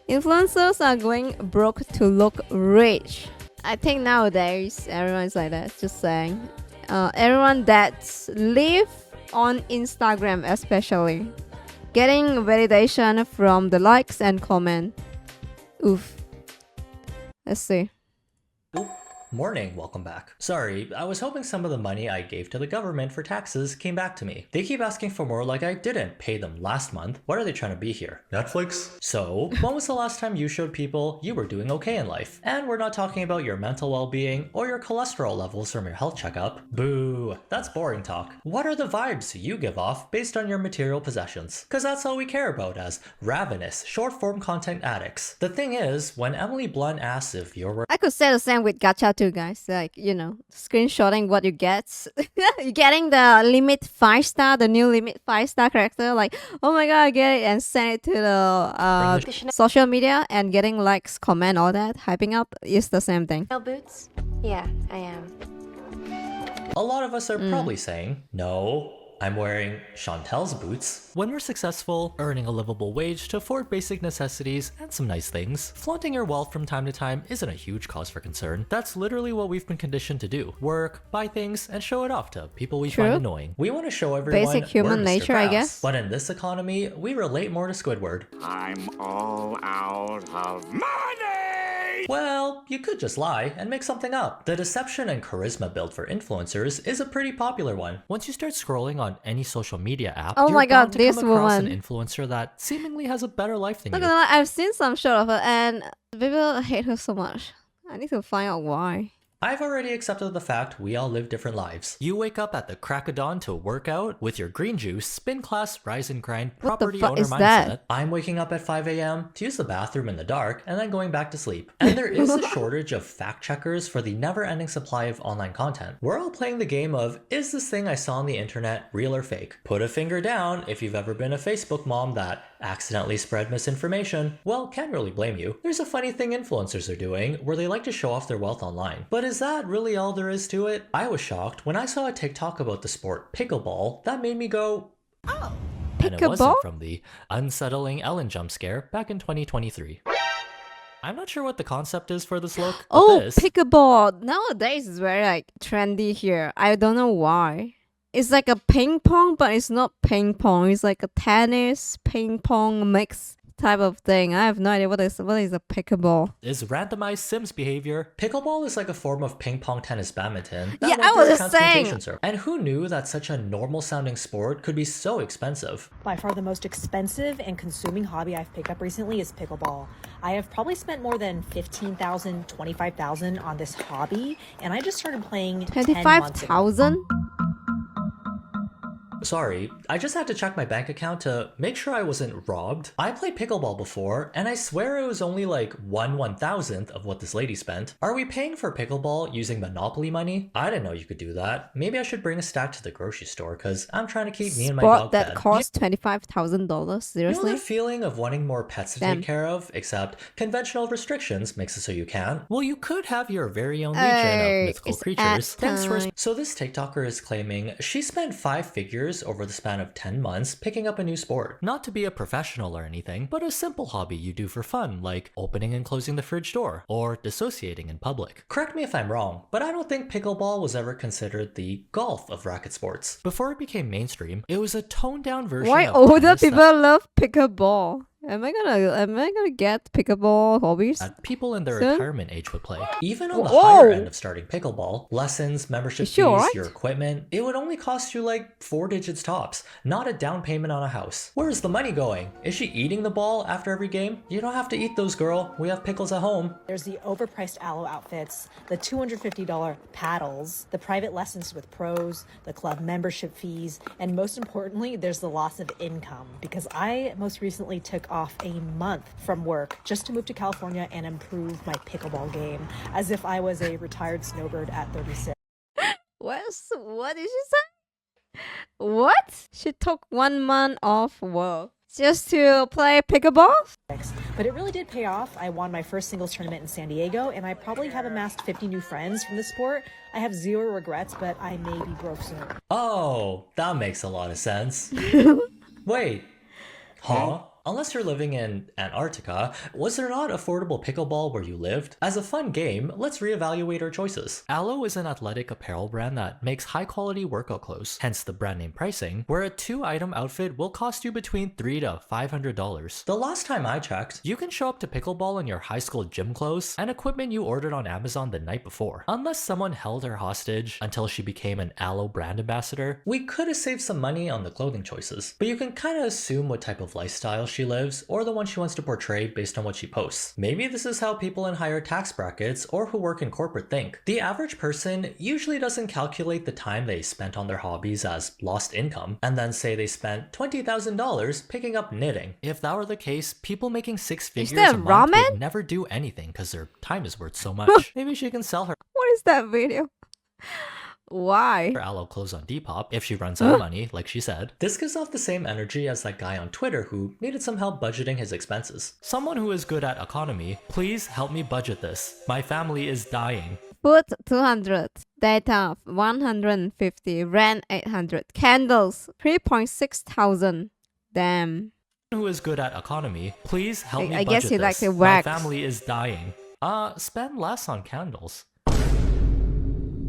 Influencers are going broke to look rich. I think nowadays everyone's like that. Just saying, everyone that live on Instagram, especially, getting validation from the likes and comment. Oof. Let's see. Oop. Morning, welcome back. Sorry, I was hoping some of the money I gave to the government for taxes came back to me. They keep asking for more like I didn't pay them last month. What are they trying to be here? Netflix? So, when was the last time you showed people you were doing okay in life? And we're not talking about your mental well-being or your cholesterol levels from your health checkup. Boo, that's boring talk. What are the vibes you give off based on your material possessions? Cause that's all we care about as ravenous, short-form content addicts. The thing is, when Emily Blunt asks if you're I could say the same with gacha too, guys. Like, screenshotting what you get. You're getting the limit 5-star, the new limit 5-star character. Like, oh my god, I get it and send it to the social media and getting likes, comment, all that, hyping up is the same thing. Boots? Yeah, I am. A lot of us are probably saying, no, I'm wearing Chantel's boots. When we're successful, earning a livable wage to afford basic necessities and some nice things, flaunting your wealth from time to time isn't a huge cause for concern. That's literally what we've been conditioned to do. Work, buy things, and show it off to people we find annoying. We want to show everyone Basic human we're Mr. nature, I Krabs. guess. But in this economy, we relate more to Squidward. I'm all out of money! Well, you could just lie and make something up. The deception and charisma built for influencers is a pretty popular one. Once you start scrolling on any social media app, Oh you're my bound god, to this come across woman. an influencer that seemingly has a better life than Not you. gonna lie, I've seen some shot of her and people hate her so much. I need to find out why. I've already accepted the fact we all live different lives. You wake up at the crack of dawn to work out with your green juice, spin class, rise and grind, What the property fuck owner is mindset. that? I'm waking up at 5 a.m. to use the bathroom in the dark and then going back to sleep. And there is a shortage of fact checkers for the never-ending supply of online content. We're all playing the game of, is this thing I saw on the internet real or fake? Put a finger down if you've ever been a Facebook mom that accidentally spread misinformation. Well, can't really blame you. There's a funny thing influencers are doing where they like to show off their wealth online. But is that really all there is to it? I was shocked when I saw a TikTok about the sport pickleball that made me go, oh. And it Pickleball? wasn't from the unsettling Ellen jump scare back in 2023. I'm not sure what the concept is for this look, but Oh, this pickleball. Nowadays it's very like trendy here. I don't know why. It's like a ping pong, but it's not ping pong. It's like a tennis ping pong mix type of thing. I have no idea what is a pickleball. is randomized Sims behavior. Pickleball is like a form of ping pong tennis badminton. that Yeah, went I through was a just saying. transmutation circle. And who knew that such a normal sounding sport could be so expensive? By far the most expensive and consuming hobby I've picked up recently is pickleball. I have probably spent more than $15,000, $25,000 on this hobby, and I just started playing 10 months ago. 25,000? Sorry, I just had to check my bank account to make sure I wasn't robbed. I played pickleball before, and I swear it was only like 1/1000th of what this lady spent. Are we paying for pickleball using Monopoly money? I didn't know you could do that. Maybe I should bring a stack to the grocery store, cause I'm trying to keep me and my Sport dog that fed. costs $25,000? You know Seriously? that feeling of wanting more pets to Damn. take care of, except conventional restrictions makes it so you can't? Well, you could have your very own legion Hey, of mythical it's creatures. ad Thanks for. time. So this TikToker is claiming she spent 5 figures over the span of 10 months picking up a new sport. Not to be a professional or anything, but a simple hobby you do for fun, like opening and closing the fridge door, or dissociating in public. Correct me if I'm wrong, but I don't think pickleball was ever considered the golf of racket sports. Before it became mainstream, it was a toned down version Why of older tennis that people love pickleball? Am I gonna get pickleball hobbies? that people in their Soon? retirement age would play. Even on the Whoa. higher end of starting pickleball, lessons, membership You sure, fees, right? your equipment, it would only cost you like 4 digits tops, not a down payment on a house. Where's the money going? Is she eating the ball after every game? You don't have to eat those, girl. We have pickles at home. There's the overpriced aloe outfits, the $250 paddles, the private lessons with pros, the club membership fees, and most importantly, there's the loss of income because I most recently took off a month from work just to move to California and improve my pickleball game as if I was a retired snowbird at 36. What did she say? What? She took 1 month off work just to play pickleball? But it really did pay off. I won my first singles tournament in San Diego, and I probably have amassed 50 new friends from the sport. I have zero regrets, but I may be broke soon. Oh, that makes a lot of sense. Wait. Huh? Unless you're living in Antarctica, was there not affordable pickleball where you lived? As a fun game, let's reevaluate our choices. Alo is an athletic apparel brand that makes high-quality workout clothes, hence the brand name pricing, where a 2-item outfit will cost you between $300 to $500. The last time I checked, you can show up to pickleball in your high school gym clothes and equipment you ordered on Amazon the night before. Unless someone held her hostage until she became an Alo brand ambassador, we could have saved some money on the clothing choices. But you can kind of assume what type of lifestyle she lives or the one she wants to portray based on what she posts. Maybe this is how people in higher tax brackets or who work in corporate think. The average person usually doesn't calculate the time they spent on their hobbies as lost income and then say they spent $20,000 picking up knitting. If that were the case, people making six figures a month would never do anything because their time is worth so much. Maybe she can sell her What is that video? Why? Alo clothes on Depop if she runs out of money, like she said. This gives off the same energy as that guy on Twitter who needed some help budgeting his expenses. Someone who is good at economy, please help me budget this. My family is dying. Food 200, data 150, rent 800, candles 3.6 thousand. Damn. Who is good at economy, please help me I budget guess he this. likes it My wax. family is dying. Spend less on candles.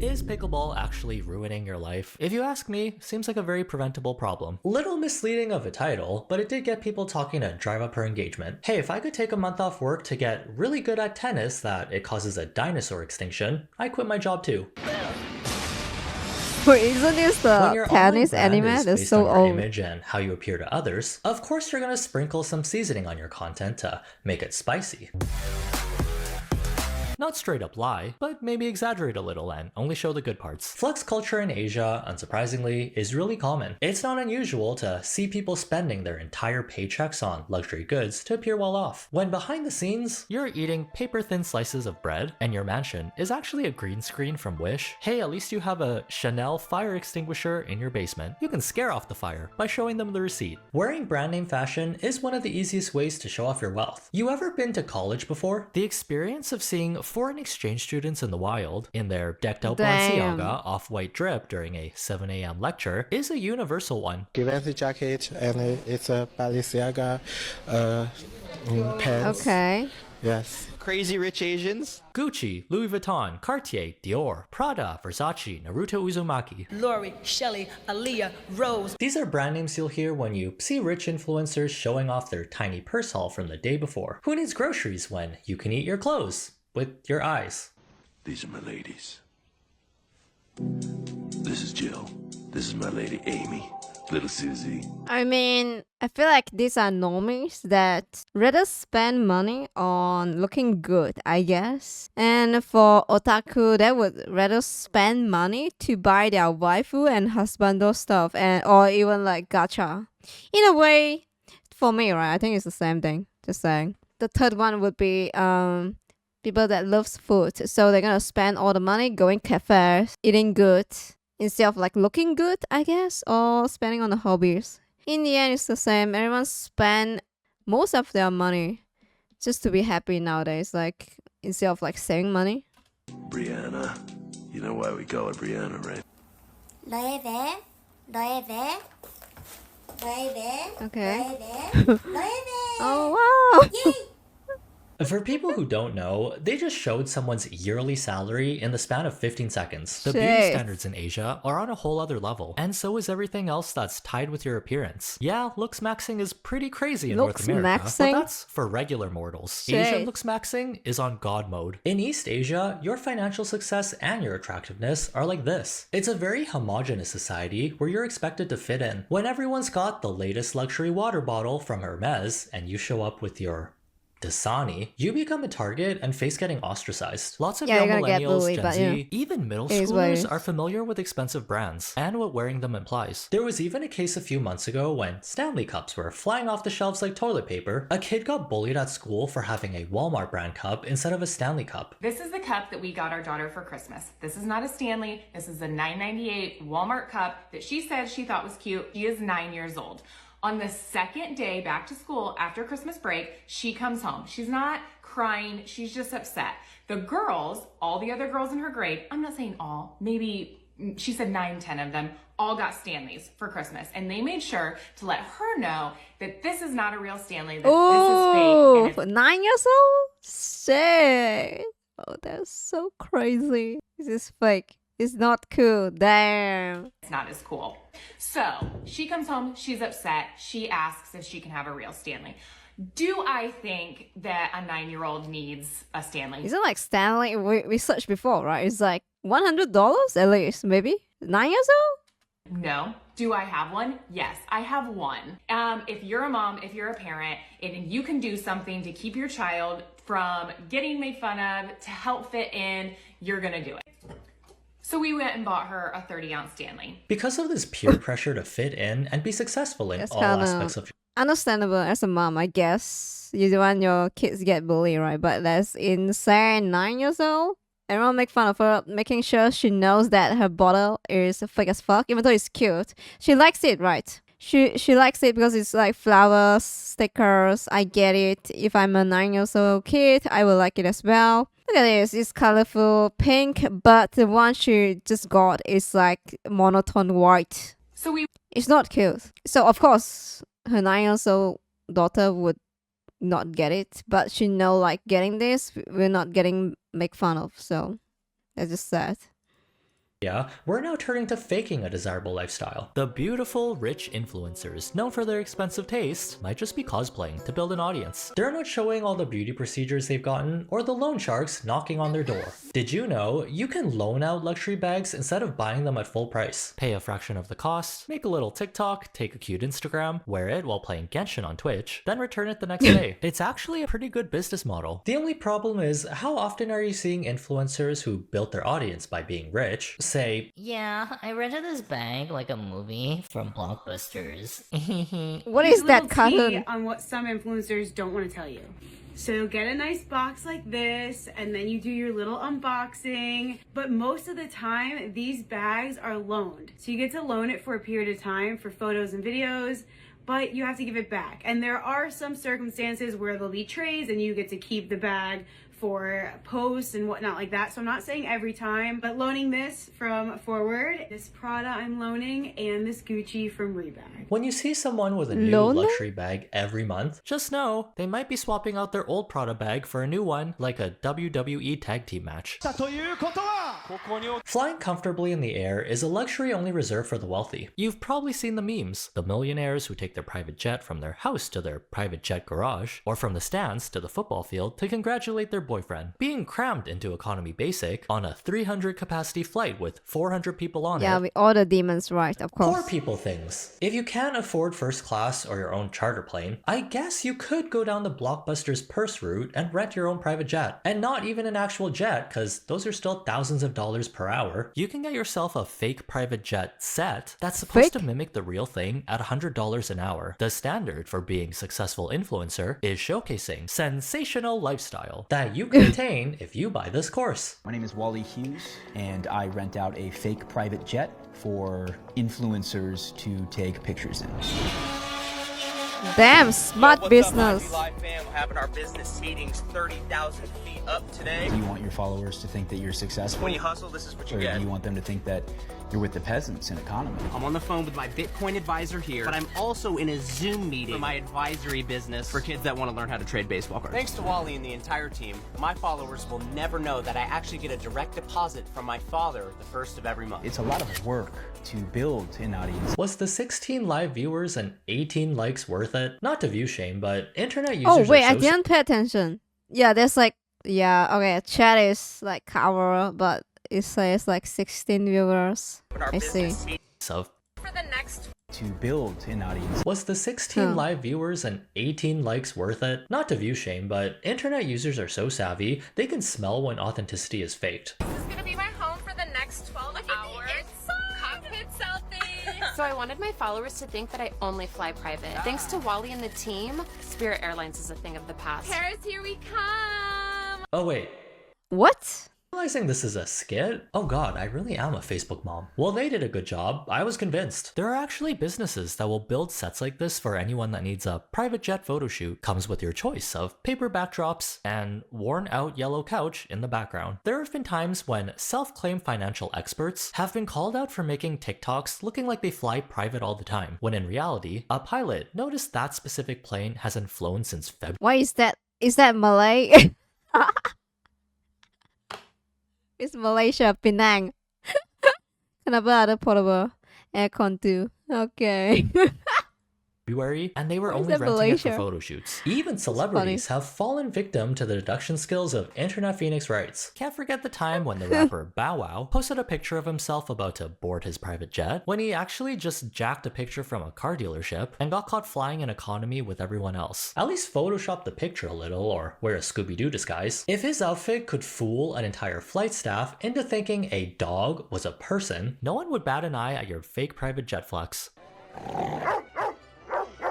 Is pickleball actually ruining your life? If you ask me, seems like a very preventable problem. Little misleading of a title, but it did get people talking to drive up her engagement. Hey, if I could take a month off work to get really good at tennis that it causes a dinosaur extinction, I quit my job too. Wait, isn't this When the your tennis online brand anime? is That's based so on your old. image and how you appear to others, of course you're gonna sprinkle some seasoning on your content to make it spicy. Not straight up lie, but maybe exaggerate a little and only show the good parts. Flex culture in Asia, unsurprisingly, is really common. It's not unusual to see people spending their entire paychecks on luxury goods to appear well off. When behind the scenes, you're eating paper-thin slices of bread and your mansion is actually a green screen from Wish, hey, at least you have a Chanel fire extinguisher in your basement. You can scare off the fire by showing them the receipt. Wearing brand name fashion is one of the easiest ways to show off your wealth. You ever been to college before? The experience of seeing foreign exchange students in the wild, in their decked out Balenciaga off-white drip during a 7 a.m. lecture, is a universal one. Givenchy jacket and it's a Balenciaga pants. Okay. Yes. Crazy rich Asians. Gucci, Louis Vuitton, Cartier, Dior, Prada, Versace, Naruto Uzumaki. Lori, Shelly, Aaliyah, Rose. These are brand names you'll hear when you see rich influencers showing off their tiny purse haul from the day before. Who needs groceries when you can eat your clothes with your eyes? These are my ladies. This is Jill. This is my lady Amy. Little Susie. I mean, I feel like these are normies that rather spend money on looking good, I guess. And for otaku, they would rather spend money to buy their waifu and husbando stuff, or even like gacha. In a way, for me, right, I think it's the same thing. Just saying. The third one would be people that loves food, so they're gonna spend all the money going cafes, eating good, instead of like looking good, I guess, or spending on the hobbies. In the end, it's the same. Everyone spend most of their money just to be happy nowadays, like instead of like saving money. Brianna. You know why we call her Brianna, right? 너의 배, 너의 배, 너의 배, Okay. 너의 배, 너의 배. Oh wow! Yay! For people who don't know, they just showed someone's yearly salary in the span of 15 seconds. The beauty Shit. standards in Asia are on a whole other level, and so is everything else that's tied with your appearance. Yeah, looks maxing is pretty crazy in North Looks America, maxing? but that's for regular mortals. Shit. Asian looks maxing is on God mode. In East Asia, your financial success and your attractiveness are like this. It's a very homogenous society where you're expected to fit in. When everyone's got the latest luxury water bottle from Hermes and you show up with your Dasani, you become a target and face getting ostracized. Lots of Yeah, young you're gonna get millennials, bullied, Gen but, Z, you know, even middle it is what it schoolers is. are familiar with expensive brands and what wearing them implies. There was even a case a few months ago when Stanley cups were flying off the shelves like toilet paper. A kid got bullied at school for having a Walmart brand cup instead of a Stanley cup. This is the cup that we got our daughter for Christmas. This is not a Stanley. This is a $9.98 Walmart cup that she said she thought was cute. She is 9 years old. On the second day back to school after Christmas break, she comes home. She's not crying. She's just upset. The girls, all the other girls in her grade, I'm not saying all, maybe she said 9, 10 of them all got Stanleys for Christmas. And they made sure to let her know that this is not a real Stanley, that this is fake. And 9 years old? Shit. Oh, that's so crazy. This is fake. It's not cool. Damn. it's not as cool. So she comes home, she's upset. She asks if she can have a real Stanley. Do I think that a 9-year-old needs a Stanley? Isn't like Stanley? We searched before, right? It's like $100 at least, maybe. 9 years old? No. Do I have one? Yes, I have one. If you're a mom, if you're a parent, and you can do something to keep your child from getting made fun of, to help fit in, you're gonna do it. So we went and bought her a 30-ounce Stanley. Because of this peer pressure to fit in and be successful in all aspects of understandable as a mom, I guess. You don't want your kids to get bullied, right? But that's insane. 9 years old? Everyone make fun of her, making sure she knows that her bottle is fake as fuck, even though it's cute. She likes it, right? She likes it because it's like flowers, stickers. I get it. If I'm a 9 years old kid, I will like it as well. Look at this. It's colorful pink, but the one she just got is like monotone white. So it's not cute. So of course, her 9 years old daughter would not get it, but she know like getting this, we're not getting make fun of. So that's just sad. Yeah, we're now turning to faking a desirable lifestyle. The beautiful, rich influencers, known for their expensive taste, might just be cosplaying to build an audience. They're not showing all the beauty procedures they've gotten, or the loan sharks knocking on their door. Did you know you can loan out luxury bags instead of buying them at full price? Pay a fraction of the cost, make a little TikTok, take a cute Instagram, wear it while playing Genshin on Twitch, then return it the next day. It's actually a pretty good business model. The only problem is, how often are you seeing influencers who built their audience by being rich say, yeah, I rented this bag like a movie from Blockbusters. What is that cartoon? On what some influencers don't want to tell you. So get a nice box like this, and then you do your little unboxing. But most of the time, these bags are loaned. So you get to loan it for a period of time for photos and videos, but you have to give it back. And there are some circumstances where there'll be trays and you get to keep the bag for posts and whatnot like that. So I'm not saying every time, but loaning this from Forward, this Prada I'm loaning, and this Gucci from Rebag. When you see someone with a new luxury bag every month, just know they might be swapping out their old Prada bag for a new one, like a WWE tag team match. Flying comfortably in the air is a luxury only reserved for the wealthy. You've probably seen the memes, the millionaires who take their private jet from their house to their private jet garage, or from the stands to the football field to congratulate their boyfriend. Being crammed into economy basic on a 300 capacity flight with 400 people on it. Yeah, with all the demons, right, of course. Poor people things. If you can't afford first class or your own charter plane, I guess you could go down the Blockbuster's purse route and rent your own private jet. And not even an actual jet, because those are still thousands of dollars per hour. You can get yourself a fake private jet set that's supposed to mimic the real thing at $100 an hour. The standard for being successful influencer is showcasing sensational lifestyle that you can attain if you buy this course. My name is Wally Hughes, and I rent out a fake private jet for influencers to take pictures in. Damn, smart business. Live fam, having our business seatings 30,000 feet up today. Do you want your followers to think that you're successful? When you hustle, this is what you get. Or do you want them to think that you're with the peasants in economy? I'm on the phone with my Bitcoin advisor here, but I'm also in a Zoom meeting for my advisory business for kids that want to learn how to trade baseball cards. Thanks to Wally and the entire team, my followers will never know that I actually get a direct deposit from my father the first of every month. It's a lot of work to build an audience. Was the 16 live viewers and 18 likes worth it? Not to view shame, but internet users I didn't pay attention. Yeah, there's like, okay, chat is like cover, but it says like 16 viewers. I see. So for the next to build an audience. Was the 16 live viewers and 18 likes worth it? Not to view shame, but internet users are so savvy, they can smell when authenticity is faked. This is gonna be my home for the next 12 hours. Cockpit selfie. So I wanted my followers to think that I only fly private. Thanks to Wally and the team, Spirit Airlines is a thing of the past. Paris, here we come. Oh wait. What? Realizing this is a skit? Oh god, I really am a Facebook mom. Well, they did a good job. I was convinced. There are actually businesses that will build sets like this for anyone that needs a private jet photo shoot. Comes with your choice of paper backdrops and worn out yellow couch in the background. There have been times when self-claimed financial experts have been called out for making TikToks looking like they fly private all the time, when in reality, a pilot noticed that specific plane hasn't flown since February. Why is that? Is that Malay? It's Malaysia, Penang. Kenapa ada portable aircon too? Okay. And they were Why is only that renting it for Malaysia? photo shoots. Even celebrities have fallen victim to the deduction skills of internet phoenix rights. Can't forget the time when the rapper Bow Wow posted a picture of himself about to board his private jet, when he actually just jacked a picture from a car dealership and got caught flying in economy with everyone else. At least Photoshop the picture a little, or wear a Scooby-Doo disguise. If his outfit could fool an entire flight staff into thinking a dog was a person, no one would bat an eye at your fake private jet flex.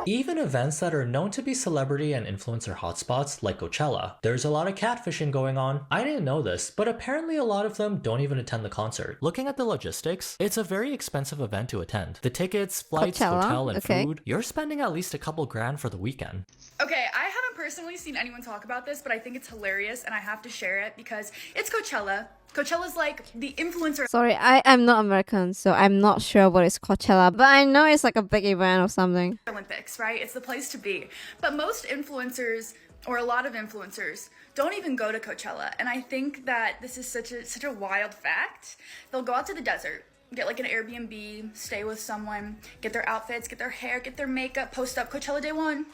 Even events that are known to be celebrity and influencer hotspots like Coachella, there's a lot of catfishing going on. I didn't know this, but apparently a lot of them don't even attend the concert. Looking at the logistics, it's a very expensive event to attend. The tickets, flights, Coachella? hotel, and Okay. food, you're spending at least a couple grand for the weekend. Okay, I haven't personally seen anyone talk about this, but I think it's hilarious and I have to share it because it's Coachella. Coachella's like the influencer Sorry, I'm not American, so I'm not sure what is Coachella, but I know it's like a big event or something. Olympics, right? It's the place to be. But most influencers, or a lot of influencers, don't even go to Coachella. And I think that this is such a wild fact. They'll go out to the desert, get like an Airbnb, stay with someone, get their outfits, get their hair, get their makeup, post up Coachella day one.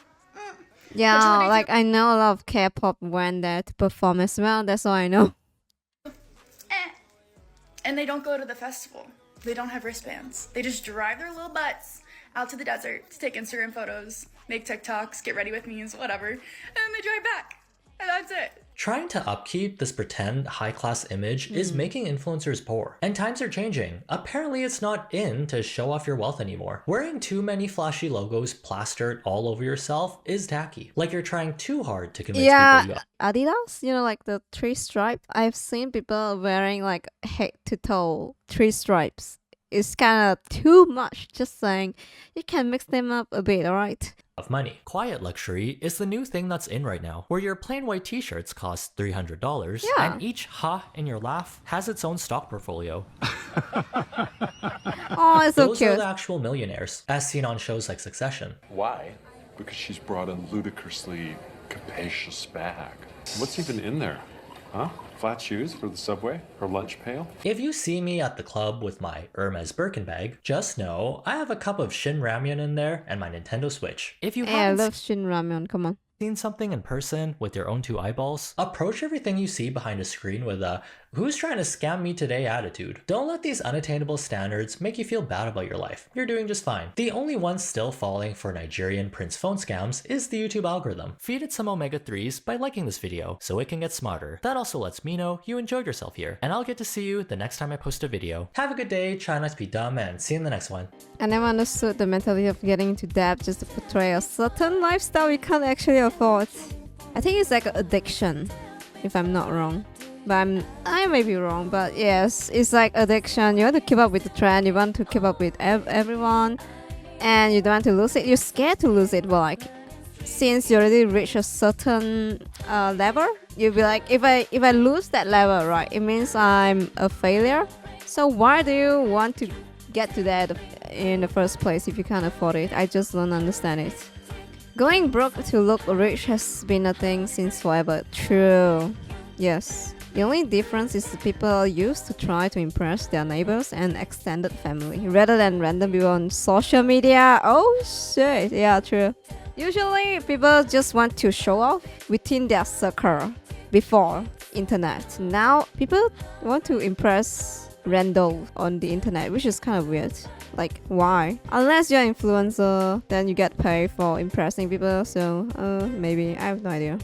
Yeah, Coachella day like two. I know a lot of K-pop went there to perform as well. That's all I know. And they don't go to the festival. They don't have wristbands. They just drive their little butts out to the desert to take Instagram photos, make TikToks, get ready with memes, whatever. And then they drive back. And that's it. Trying to upkeep this pretend high-class image is making influencers poor. And times are changing. Apparently it's not in to show off your wealth anymore. Wearing too many flashy logos plastered all over yourself is tacky. Like you're trying too hard to convince people you Adidas, you know, like the 3 stripe. I've seen people wearing like head to toe 3 stripes. It's kind of too much. Just saying, you can mix them up a bit, alright? of money. Quiet luxury is the new thing that's in right now, where your plain white t-shirts cost $300 and each ha in your laugh has its own stock portfolio. Oh, it's so Those cute. are the actual millionaires, as seen on shows like Succession. Why? Because she's brought a ludicrously capacious bag. What's even in there? Huh? Flat shoes for the subway? Her lunch pail? If you see me at the club with my Hermes Birkin bag, just know I have a cup of Shin Ramyun in there and my Nintendo Switch. If you Hey, I haven't love Shin Ramyun, come on. seen something in person with your own two eyeballs, approach everything you see behind a screen with a "who's trying to scam me today" attitude. Don't let these unattainable standards make you feel bad about your life. You're doing just fine. The only one still falling for Nigerian Prince phone scams is the YouTube algorithm. Feed it some omega-3s by liking this video so it can get smarter. That also lets me know you enjoyed yourself here, and I'll get to see you the next time I post a video. Have a good day, try not to be dumb, and see you in the next one. I never understood the mentality of getting into debt just to portray a certain lifestyle we can't actually afford. I think it's like an addiction, if I'm not wrong. But I may be wrong, but yes, it's like addiction. You want to keep up with the trend, you want to keep up with everyone, and you don't want to lose it. You're scared to lose it, but like, since you already reached a certain level, you'll be like, if I lose that level, right, it means I'm a failure. So why do you want to get to that in the first place if you can't afford it? I just don't understand it. Going broke to look rich has been a thing since forever. True. Yes. The only difference is the people used to try to impress their neighbors and extended family rather than random people on social media. Oh shit. Yeah, true. Usually people just want to show off within their circle before internet. Now people want to impress random on the internet, which is kind of weird. Like, why? Unless you're an influencer, then you get paid for impressing people, so maybe, I have no idea.